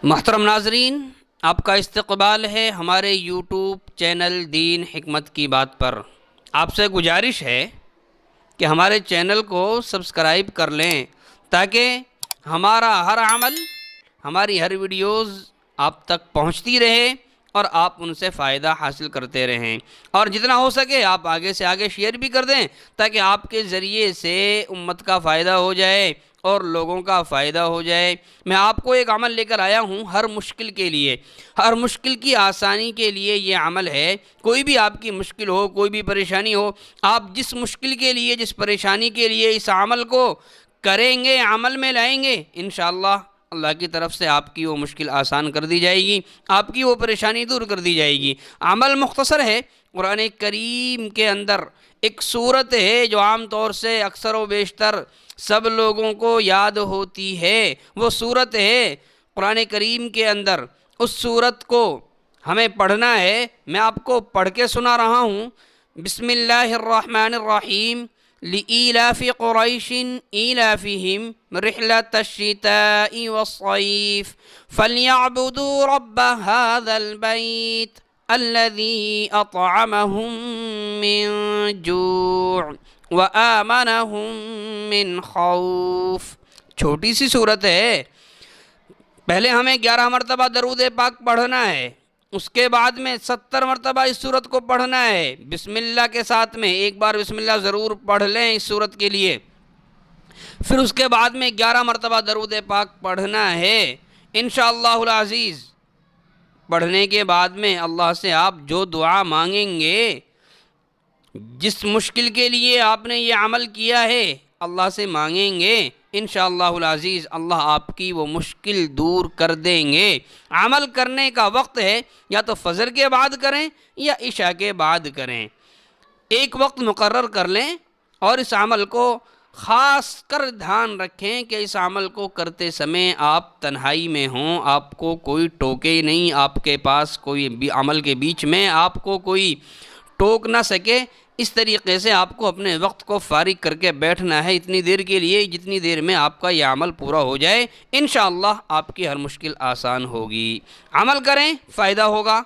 محترم ناظرین، آپ کا استقبال ہے ہمارے یوٹیوب چینل دین حکمت کی بات پر۔ آپ سے گزارش ہے کہ ہمارے چینل کو سبسکرائب کر لیں تاکہ ہمارا ہر عمل، ہماری ہر ویڈیوز آپ تک پہنچتی رہے اور آپ ان سے فائدہ حاصل کرتے رہیں، اور جتنا ہو سکے آپ آگے سے آگے شیئر بھی کر دیں تاکہ آپ کے ذریعے سے امت کا فائدہ ہو جائے اور لوگوں کا فائدہ ہو جائے۔ میں آپ کو ایک عمل لے کر آیا ہوں ہر مشکل کے لیے، ہر مشکل کی آسانی کے لیے یہ عمل ہے۔ کوئی بھی آپ کی مشکل ہو، کوئی بھی پریشانی ہو، آپ جس مشکل کے لیے، جس پریشانی کے لیے اس عمل کو کریں گے، عمل میں لائیں گے، انشاءاللہ اللہ کی طرف سے آپ کی وہ مشکل آسان کر دی جائے گی، آپ کی وہ پریشانی دور کر دی جائے گی۔ عمل مختصر ہے، قرآن کریم کے اندر ایک صورت ہے جو عام طور سے اکثر و بیشتر سب لوگوں کو یاد ہوتی ہے۔ وہ صورت ہے قرآن کریم کے اندر، اس صورت کو ہمیں پڑھنا ہے۔ میں آپ کو پڑھ کے سنا رہا ہوں۔ بسم اللہ الرحمن الرحیم۔ لإيلاف قريش إيلافهم رحلة الشتاء والصيف فليعبدوا رب هذا البيت الذي أطعمهم من جوع وآمنهم من خوف۔ چھوٹی سی صورت ہے، پہلے ہمیں 11 مرتبہ درود پاک پڑھنا ہے، اس کے بعد میں 70 مرتبہ اس صورت کو پڑھنا ہے بسم اللہ کے ساتھ میں۔ ایک بار بسم اللہ ضرور پڑھ لیں اس صورت کے لیے، پھر اس کے بعد میں 11 مرتبہ درود پاک پڑھنا ہے انشاءاللہ العزیز۔ پڑھنے کے بعد میں اللہ سے آپ جو دعا مانگیں گے، جس مشکل کے لیے آپ نے یہ عمل کیا ہے، اللہ سے مانگیں گے، انشاءاللہ العزیز اللہ آپ کی وہ مشکل دور کر دیں گے۔ عمل کرنے کا وقت ہے یا تو فجر کے بعد کریں یا عشاء کے بعد کریں، ایک وقت مقرر کر لیں، اور اس عمل کو خاص کر دھیان رکھیں کہ اس عمل کو کرتے سمے آپ تنہائی میں ہوں، آپ کو کوئی ٹوکے نہیں، آپ کے پاس کوئی بھی عمل کے بیچ میں آپ کو کوئی ٹوک نہ سکے۔ اس طریقے سے آپ کو اپنے وقت کو فارغ کر کے بیٹھنا ہے اتنی دیر کے لیے جتنی دیر میں آپ کا یہ عمل پورا ہو جائے۔ انشاءاللہ آپ کی ہر مشکل آسان ہوگی۔ عمل کریں، فائدہ ہوگا۔